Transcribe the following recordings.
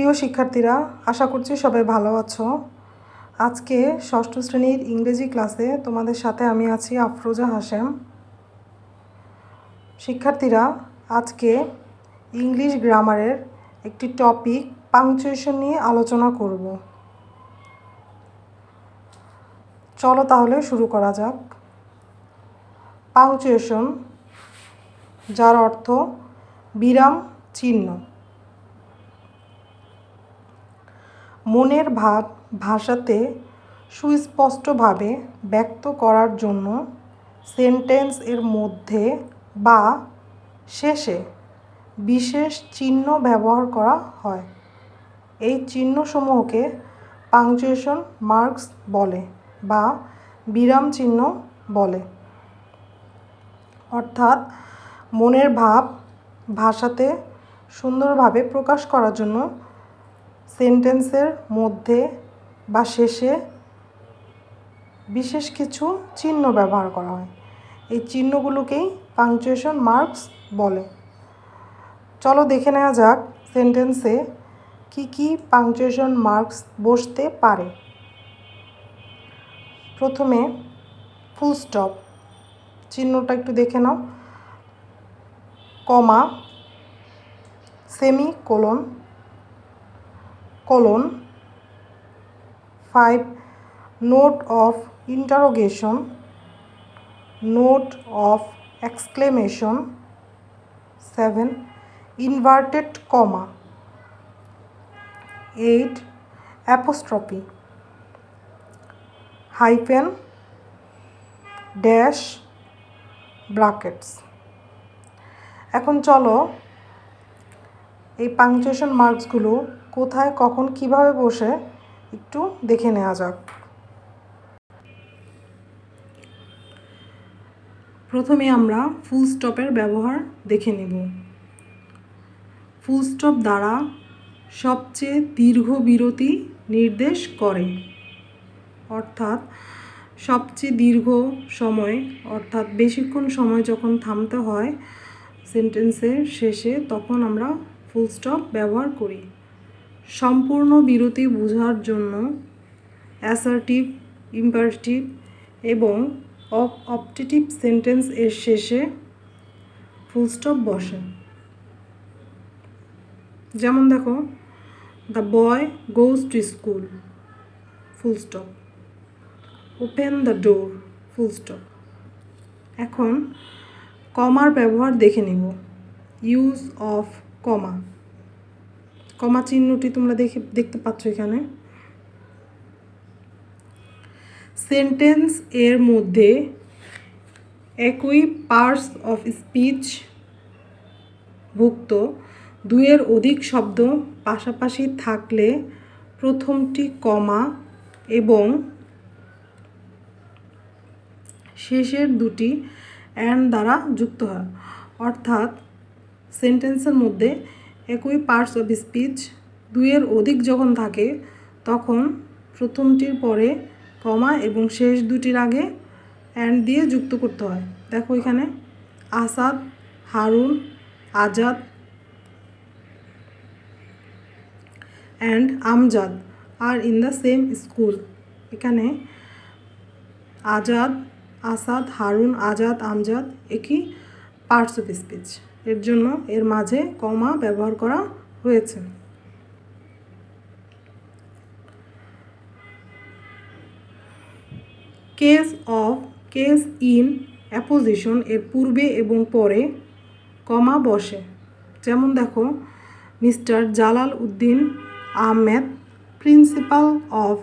প্রিয় শিক্ষার্থীরা, আশা করছি সবাই ভালো আছো। আজকে ষষ্ঠ শ্রেণীর ইংরেজি ক্লাসে তোমাদের সাথে আমি আছি আফরোজা হাশেম। শিক্ষার্থীরা, আজকে ইংলিশ গ্রামারের একটি টপিক পাংচুয়েশন নিয়ে আলোচনা করব। চলো তাহলে শুরু করা যাক। পাংচুয়েশন, যার অর্থ বিরাম চিহ্ন। মনের ভাব ভাষাতে সুস্পষ্টভাবে ব্যক্ত করার জন্য সেন্টেন্স এর মধ্যে বা শেষে বিশেষ চিহ্ন ব্যবহার করা হয়। এই চিহ্নসমূহকে পাংচুয়েশন মার্কস বলে বা বিরাম চিহ্ন বলে। অর্থাৎ মনের ভাব ভাষাতে সুন্দরভাবে প্রকাশ করার জন্য সেন্টেন্সের মধ্যে বা শেষে বিশেষ কিছু চিহ্ন ব্যবহার করা হয়। এই চিহ্নগুলোকেই পাংচুয়েশন মার্কস বলে। চলো দেখে নেওয়া যাক সেন্টেন্সে কি কি পাংচুয়েশন মার্কস বসতে পারে। প্রথমে ফুল স্টপ চিহ্নটা একটু দেখে নাও, কমা, semicolon, colon, 5 note of interrogation, note of exclamation, 7 inverted comma, 8 apostrophe, hyphen, dash, brackets। এখন চলো এই পাংচুয়েশন মার্কসগুলো কোথায় কখন কিভাবে বসে একটু দেখে নেওয়া যাক। প্রথমে আমরা ফুল স্টপের ব্যবহার দেখে নেব। ফুল স্টপ দ্বারা সবচেয়ে দীর্ঘ বিরতি নির্দেশ করে। অর্থাৎ সবচেয়ে দীর্ঘ সময়, অর্থাৎ বেশিক্ষণ সময় যখন থামতে হয় সেন্টেন্সের শেষে, তখন আমরা ফুল স্টপ ব্যবহার করি। সম্পূর্ণ বিরতি বোঝার জন্য অ্যাসার্টিভ, ইম্পারেটিভ এবং অপটেটিভ সেন্টেন্স এর শেষে ফুল স্টপ বসে। যেমন দেখো, the boy goes to school, full stop, open the door, full stop. এখন কমার ব্যবহার দেখে নিব। ইউজ অফ কমা, কমা চিহ্নটি তোমরা দেখতে পাচ্ছ এখানে। সেন্টেন্স এর মধ্যে একই পার্টস অফ স্পিচ ভুক্ত দুইয়ের অধিক শব্দ পাশাপাশি থাকলে প্রথমটি কমা এবং শেষের দুটি অ্যান্ড দ্বারা যুক্ত হয়। অর্থাৎ সেন্টেন্সের মধ্যে একই পার্টস অফ স্পিচ দুইয়ের অধিক যখন থাকে তখন প্রথমটির পরে কমা এবং শেষ দুটির আগে অ্যান্ড দিয়ে যুক্ত করতে হয়। দেখো এখানে Asad, Harun, Azad and Amjad are in the same school. এখানে আজাদ, আসাদ, হারুন, আজাদ, আমজাদ একই পার্টস অফ স্পিচ, এর জন্য এর মাঝে কমা ব্যবহার করা হয়েছে। কেস ইন অ্যাপোজিশন এর পূর্বে এবং পরে কমা বসে। যেমন দেখো, mister Jalal Uddin Ahmed, principal of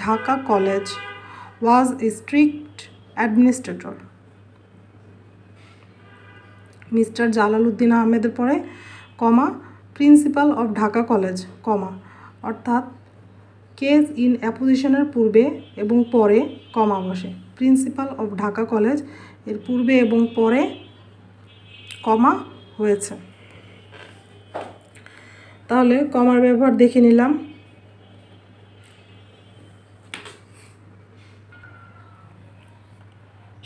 Dhaka college, was A strict administrator. Mister Jalal Uddin আহমেদের পরে কমা, প্রিন্সিপাল অফ ঢাকা কলেজ, কমা। অর্থাৎ কেস ইন অ্যাপোজিশনের পূর্বে এবং পরে কমা বসে। প্রিন্সিপাল অফ ঢাকা কলেজ এর পূর্বে এবং পরে কমা হয়েছে। তাহলে কমার ব্যবহার দেখে নিলাম।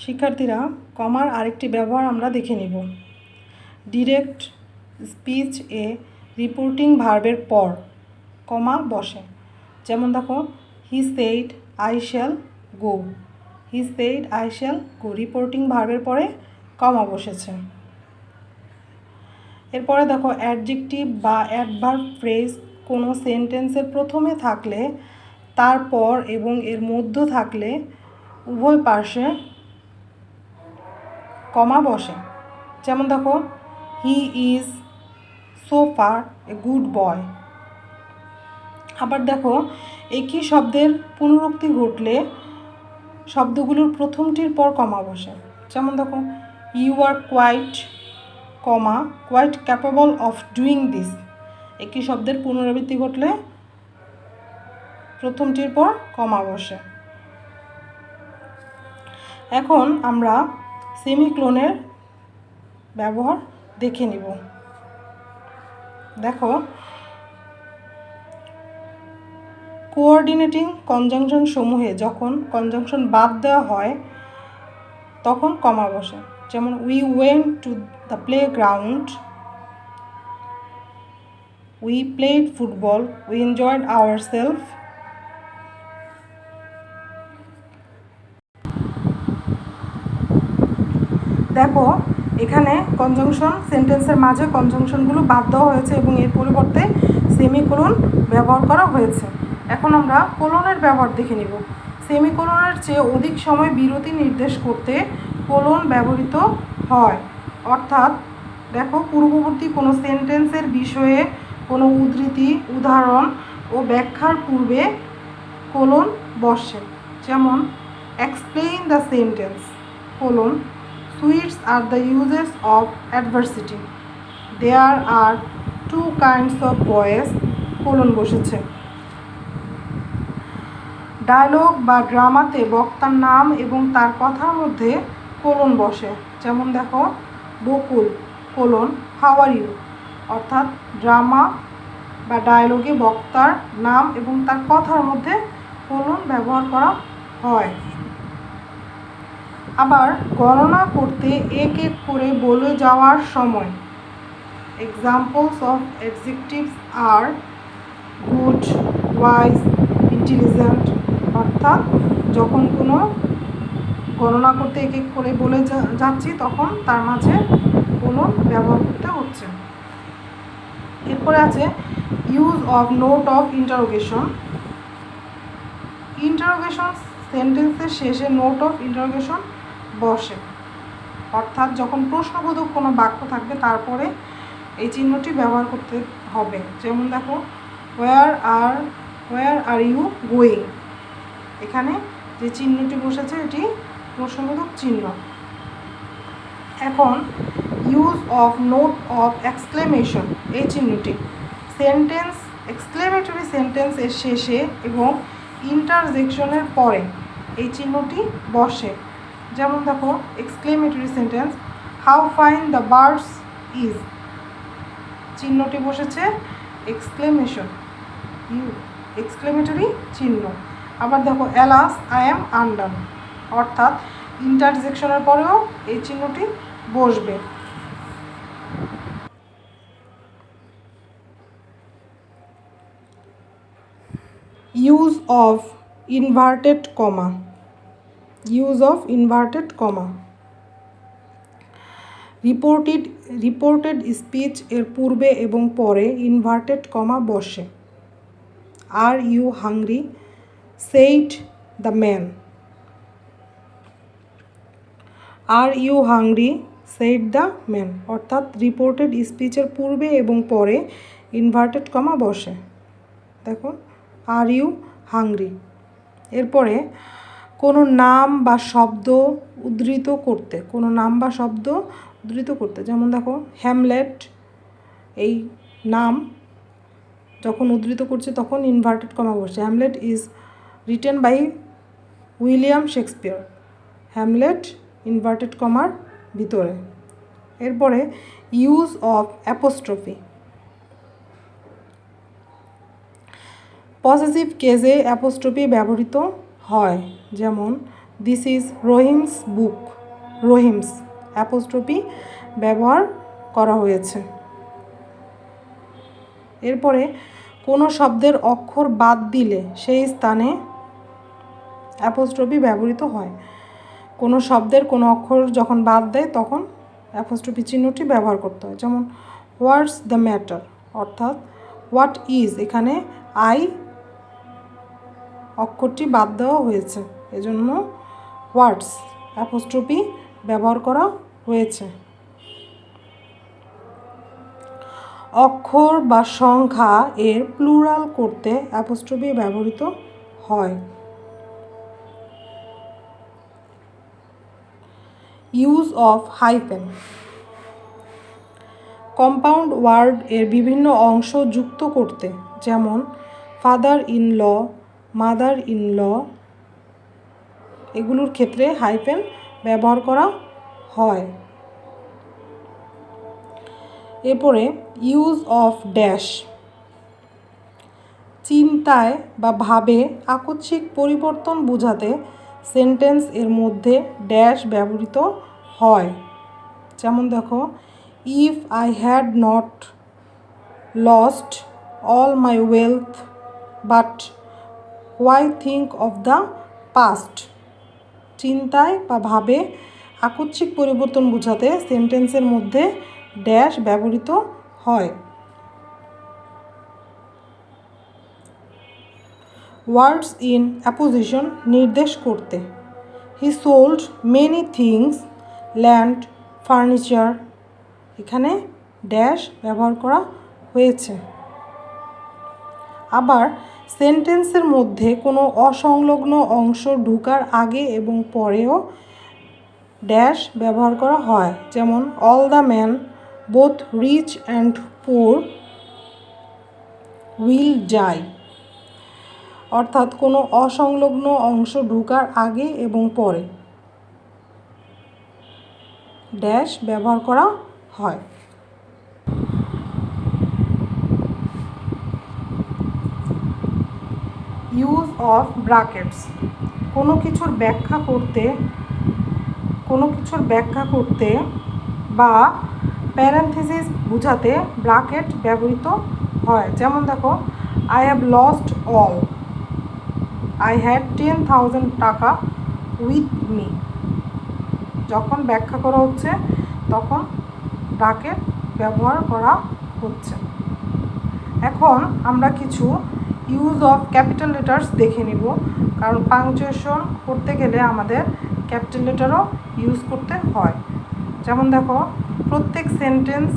শিক্ষার্থীরা, কমার আরেকটি ব্যবহার আমরা দেখে নিব। ডিরেক্ট স্পিচ এ রিপোর্টিং ভার্বের পর কমা বসে। যেমন দেখো, he said I shall go, he said I shall go, reporting ভার্বের পরে কমা বসেছে। এরপরে দেখো, অ্যাডজেক্টিভ বা অ্যাডভার্ব ফ্রেজ কোনো সেন্টেন্সের প্রথমে থাকলে, তারপর এবং এর মধ্যে থাকলে উভয় পার্শ্বে কমা বসে। যেমন দেখো, he is so far a good boy. আবার দেখো, একই শব্দের পুনরুক্তি ঘটলে শব্দগুলোর প্রথমটির পর কমা বসে। যেমন দেখো, you are quite comma quite capable of doing this. একই শব্দের পুনরাবৃত্তি ঘটলে প্রথমটির পর কমা বসে। এখন আমরা সেমিক্লোনের ব্যবহার দেখে নিব। দেখো, কোঅর্ডিনেটিং কনজাংশন সমূহে যখন কনজাংশন বাদ দেওয়া হয় তখন কমা বসে। যেমন, we went to the play ground, we played football, we enjoyed our self. দেখো, এখানে কনজাংশন সেন্টেন্সের মাঝে কনজাংশনগুলো বাদ দেওয়া হয়েছে এবং এর পরিবর্তে সেমিকোলন ব্যবহার করা হয়েছে। এখন আমরা কোলনের ব্যবহার দেখে নিব। সেমিকোলনের চেয়ে অধিক সময় বিরতি নির্দেশ করতে কোলন ব্যবহৃত হয়। অর্থাৎ দেখো, পূর্ববর্তী কোনো সেন্টেন্সের বিষয়ে কোনো উদ্ধৃতি, উদাহরণ ও ব্যাখ্যার পূর্বে কোলন বসে। যেমন, explain the sentence colon, sweets are the uses of adversity, there are two kinds of boys colon বসেছে। ডায়লগ বা ড্রামাতে বক্তার নাম এবং তার কথার মধ্যে কোলন বসে। যেমন দেখো, বকুল কোলন হাউ আর ইউ। অর্থাৎ ড্রামা বা ডায়লগে বক্তার নাম এবং তার কথার মধ্যে কোলন ব্যবহার করা হয়। আবার গণনা করতে এক এক করে বলে যাওয়ার সময় examples of adjectives are good, wise, intelligent. অর্থাৎ যখন কোনো গণনা করতে এক এক করে বলে যাচ্ছি তখন তার মাঝে কোনো ব্যবহার করতে হচ্ছে। এরপরে আছে use of note of interrogation. Interrogation সেন্টেন্সের শেষে নোট অফ ইন্টারোগেশন বসে। অর্থাৎ যখন প্রশ্নবোধক কোনো বাক্য থাকবে তারপরে এই চিহ্নটি ব্যবহার করতে হবে। যেমন দেখো, হোয়ার আর ইউ গোয়িং। এখানে যে চিহ্নটি বসেছে এটি প্রশ্নবোধক চিহ্ন। এখন use of note of exclamation, এই চিহ্নটি সেন্টেন্স, এক্সক্লেমেটরি সেন্টেন্সের শেষে এবং ইন্টারজেকশনের পরে এই চিহ্নটি বসে। যেমন দেখো, exclamatory sentence how fine the birds is, চিহ্নটি বসেছে এক্সক্লেমেশন, এক্সক্লেমেটরি চিহ্ন। আবার দেখো, অ্যালাস আই অ্যাম আন্ডার। অর্থাৎ ইন্টারজেকশনের পরেও এই চিহ্নটি বসবে। Use of inverted comma, use of inverted comma. Reported speech এর পূর্বে এবং পরে ইনভার্টেড কমা বসে। Are you hungry, said the man. Are you hungry, said the man. অর্থাৎ রিপোর্টেড স্পিচের পূর্বে এবং পরে ইনভার্টেড কমা বসে। দেখো, আর ইউ হাংরি। এরপরে কোনো নাম বা শব্দ উদ্ধৃত করতে, কোনো নাম বা শব্দ উদ্ধৃত করতে, যেমন দেখো, হ্যামলেট, এই নাম যখন উদ্ধৃত করছে তখন ইনভার্টেড কমা বসে। Hamlet is written by William Shakespeare. Hamlet inverted কমার ভিতরে। এরপরে ইউজ অফ অ্যাপোস্ট্রফি। পসেসিভ কেসে অ্যাপোস্ট্রফি ব্যবহৃত হয়। যেমন, this is Rahim's book, Rahim's apostrophe ব্যবহার করা হয়েছে। এরপরে কোনো শব্দের অক্ষর বাদ দিলে সেই স্থানে অ্যাপোস্ট্রফি ব্যবহৃত হয়। কোনো শব্দের কোনো অক্ষর যখন বাদ দেয় তখন অ্যাপোস্ট্রফি চিহ্নটি ব্যবহার করতে হয়। যেমন হোয়াটস দ্য ম্যাটার, অর্থাৎ হোয়াট ইজ, এখানে আই অক্ষরটি বাদ দেওয়া হয়েছে, এজন্য হোয়াটস অ্যাপোস্ট্রফি ব্যবহার করা হয়েছে। অক্ষর বা সংখ্যা এর প্লুরাল করতে অ্যাপোস্ট্রফি ব্যবহৃত হয়। Use of hyphen, compound word এর বিভিন্ন অংশ যুক্ত করতে, যেমন father in law, mother in law, এগুলোর ক্ষেত্রে হাইফেন ব্যবহার করা হয়। এরপরে ইউজ অফ ড্যাশ, চিন্তায় বা ভাবে আকস্মিক পরিবর্তন বোঝাতে সেন্টেন্স এর মধ্যে ড্যাশ ব্যবহৃত হয়। যেমন দেখো, if I had not lost all my wealth but why think of the past, চিন্তায় বা ভাবে আকস্মিক পরিবর্তন বোঝাতে সেন্টেন্সের মধ্যে ড্যাশ ব্যবহৃত হয়। ওয়ার্ডস ইন অ্যাপোজিশন নির্দেশ করতে, he sold many things, land, furniture, এখানে ড্যাশ ব্যবহার করা হয়েছে। আবার সেন্টেন্সের মধ্যে কোনো অসংলগ্ন অংশ ঢোকার আগে এবং পরেও ড্যাশ ব্যবহার করা হয়। যেমন all the man both rich and poor will die, অর্থাৎ কোনো অসংলগ্ন অংশ ঢোকার আগে এবং পরে ড্যাশ ব্যবহার করা হয়। ইউজ অফ ব্র্যাকেটস, কোনো কিছুর ব্যাখ্যা করতে বা প্যারেনথেসিস বোঝাতে ব্র্যাকেট ব্যবহৃত হয়। যেমন দেখো, I have lost all, I had 10,000 টাকা উইথ মি, যখন ব্যাখ্যা করা হচ্ছে তখন ব্র্যাকেট ব্যবহার করা হচ্ছে। এখন আমরা কিছু ইউজ অফ ক্যাপিটাল লেটার্স দেখে নিব, কারণ পাংচুয়েশন করতে গেলে আমাদের ক্যাপিটাল লেটারও ইউজ করতে হয়। যেমন দেখো, প্রত্যেক সেন্টেন্স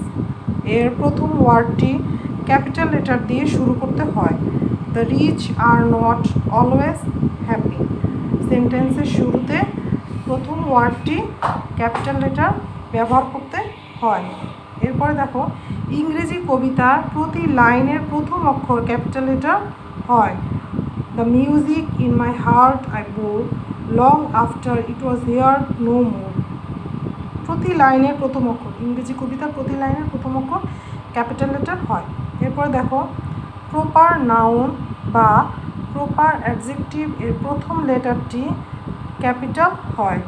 এর প্রথম ওয়ার্ডটি ক্যাপিটাল লেটার দিয়ে শুরু করতে হয়। The rich are not always happy, সেন্টেন্সের শুরুতে প্রথম ওয়ার্ডটি ক্যাপিটাল লেটার ব্যবহার করতে হয়। এরপরে দেখো, ইংরেজি কবিতার প্রতি লাইনের প্রথম অক্ষর ক্যাপিটাল লেটার হয়। The music in my heart I bore long after it was here no more, প্রতি লাইনের প্রথম অক্ষর, ইংরেজি কবিতার প্রতি লাইনের প্রথম অক্ষর ক্যাপিটাল লেটার হয়। এরপর দেখো, প্রপার নাউন বা প্রপার অ্যাডজেক্টিভ এর প্রথম লেটারটি ক্যাপিটাল হয়।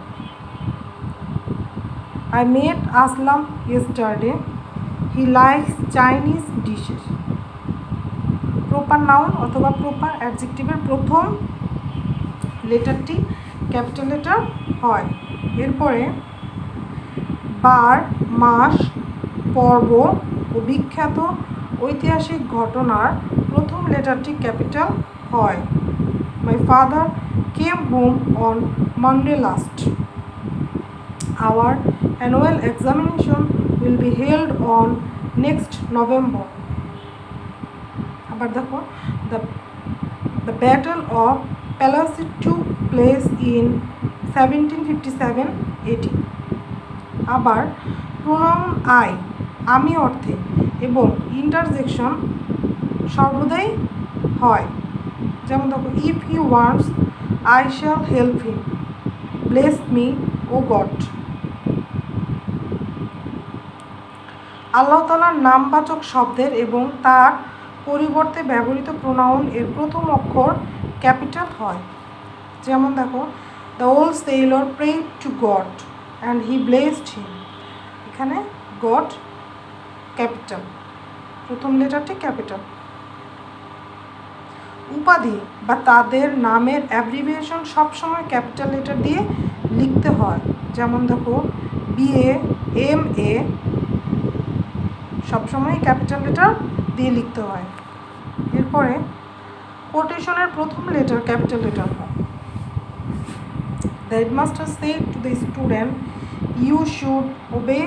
I met Aslam yesterday. He likes Chinese dishes. Proper noun অথবা প্রপার অ্যাডজেক্টিভের প্রথম লেটারটি ক্যাপিটাল লেটার হয়। এরপরে বার, মাস, পর্ব ও বিখ্যাত ঐতিহাসিক ঘটনার প্রথম লেটারটি ক্যাপিটাল হয়। My father came home on Monday last. Our annual examination will be held on next November. আবার দেখো, the battle of Plassey took place in 1757 AD. আবার প্রোনাউন আই, আমি অর্থে এবং ইন্টারজেকশন সর্বদাই হয়। যেমন দেখো, if he wants I shall help him, bless me O God. Allah তাআলার নামবাচক শব্দের এবং তার পরিবর্তে ব্যবহৃত প্রোনাউন এর প্রথম অক্ষর ক্যাপিটাল হয়। যেমন দেখো, the old sailor prayed to God and he blessed him, এখানে গড ক্যাপিটাল, প্রথম লেটারটি ক্যাপিটাল। উপাধি বা তাদের নামের অ্যাব্রিভিয়েশন সবসময় ক্যাপিটাল লেটার দিয়ে লিখতে হয়। যেমন দেখো BA, MA সবসময় ক্যাপিটাল লেটার দিয়ে লিখতে হয়। এরপরে কোটেশনের প্রথম লেটার ক্যাপিটাল লেটার হয়। The headmaster said to the student, "You should obey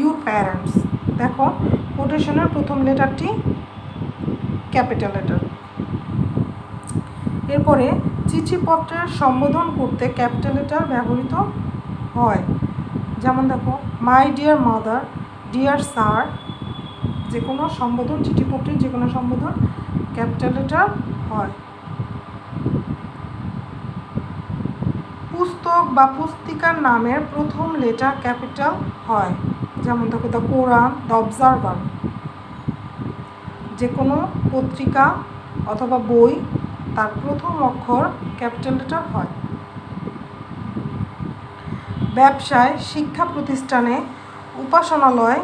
your parents." দেখো কোটেশনের প্রথম লেটারটি ক্যাপিটাল লেটার। এরপরে চিঠিপত্রের সম্বোধন করতে ক্যাপিটাল লেটার ব্যবহৃত হয়। যেমন দেখো my dear mother, dear sir, যে কোনো সম্বোধন, চিঠিপত্রের যে কোনো সম্বোধন ক্যাপিটাল লেটার হয়। পুস্তক বা পুস্তিকার নামের প্রথম লেটার ক্যাপিটাল হয়। যেমন দেখো দ্য কোরআন, দ্য অবজারভার, যে কোনো পত্রিকা অথবা বই তার প্রথম অক্ষর ক্যাপিটাল লেটার হয়। ব্যবসায়, শিক্ষা প্রতিষ্ঠানে, উপাসনালয়,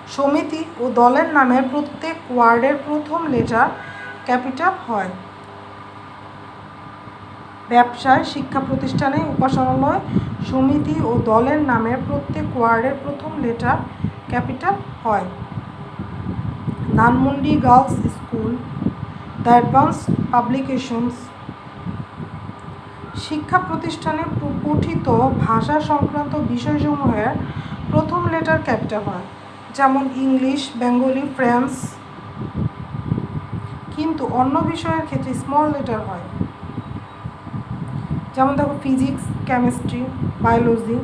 সমিতি ও দলের নামের প্রত্যেক ওয়ার্ডের প্রথম লেটার ক্যাপিটাল হয়। ব্যবসায়, শিক্ষা প্রতিষ্ঠানে, উপাসনালয়, সমিতি ও দলের নামের প্রত্যেক ওয়ার্ডের প্রথম লেটার ক্যাপিটাল হয়। Dhanmondi girls school, the advance publications, শিক্ষা প্রতিষ্ঠানে পঠিত ভাষা সংক্রান্ত বিষয়সমূহের প্রথম লেটার ক্যাপিটাল হয়। যেমন ইংলিশ, বেঙ্গলি, ফ্রেঞ্চ, কিন্তু অন্য বিষয়ের ক্ষেত্রে স্মল লেটার হয়। যেমন দেখো ফিজিক্স, কেমিস্ট্রি, বায়োলজি।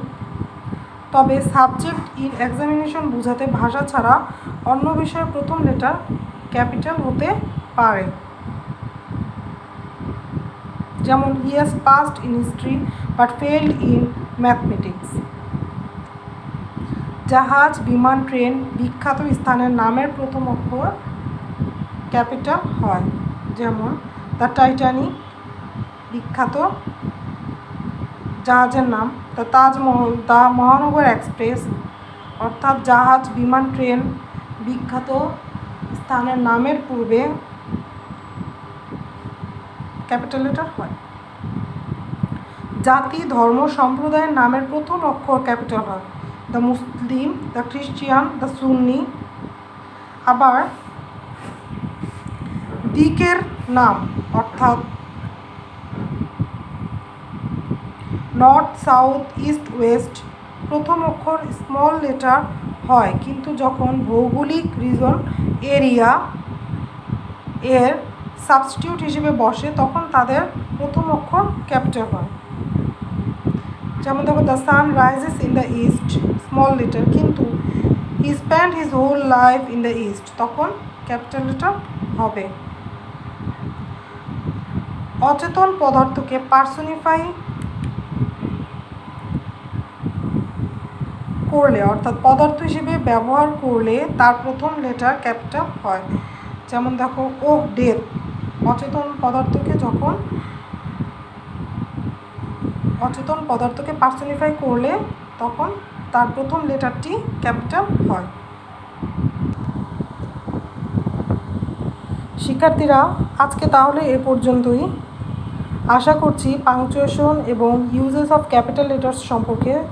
তবে সাবজেক্ট ইন এক্সামিনেশন বোঝাতে ভাষা ছাড়া অন্য বিষয়ের প্রথম লেটার ক্যাপিটাল হতে পারে। যেমন he has passed in history but failed in mathematics. জাহাজ, বিমান, ট্রেন, বিখ্যাত স্থানের নামের প্রথম অক্ষর ক্যাপিটাল হয়। যেমন দ্য টাইটানিক, বিখ্যাত জাহাজের নাম, দ্য তাজমহল, দ্য মহানগর এক্সপ্রেস, অর্থাৎ জাহাজ, বিমান, ট্রেন, বিখ্যাত স্থানের নামের পূর্বে ক্যাপিটাল লেটার হয়। জাতি, ধর্ম, সম্প্রদায়ের নামের প্রথম অক্ষর ক্যাপিটাল হয়। The Muslim, the Christian, the Sunni. আবার দিকের নাম অর্থাৎ নর্থ, সাউথ, ইস্ট, ওয়েস্ট প্রথম অক্ষর স্মল লেটার হয়, কিন্তু যখন ভৌগোলিক রিজন, এরিয়া এর সাবস্টিটিউট হিসেবে বসে তখন তাদের প্রথম অক্ষর ক্যাপিটাল হয়। যেমন দেখো the sun rises in the east, small letter, কিন্তু he spend his whole life in the East, তখন ক্যাপিটাল লেটার হবে। অচেতন পদার্থকে পার্সোনিফাই করলে অর্থাৎ পদার্থ হিসেবে ব্যবহার করলে তার প্রথম লেটার ক্যাপিটাল হয়। যেমন দেখো ও ডেথ, অচেতন পদার্থকে পার্সোনিফাই করলে তখন তার প্রথম লেটারটি ক্যাপিটাল হয়। শিক্ষার্থীরা আজকে তাহলে এ পর্যন্তই। আশা করছি পাংচুয়েশন এবং ইউজেস অফ ক্যাপিটাল লেটার্স সম্পর্কে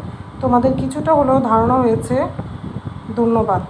তোমাদের কিছুটা হলেও ধারণা হয়েছে। ধন্যবাদ।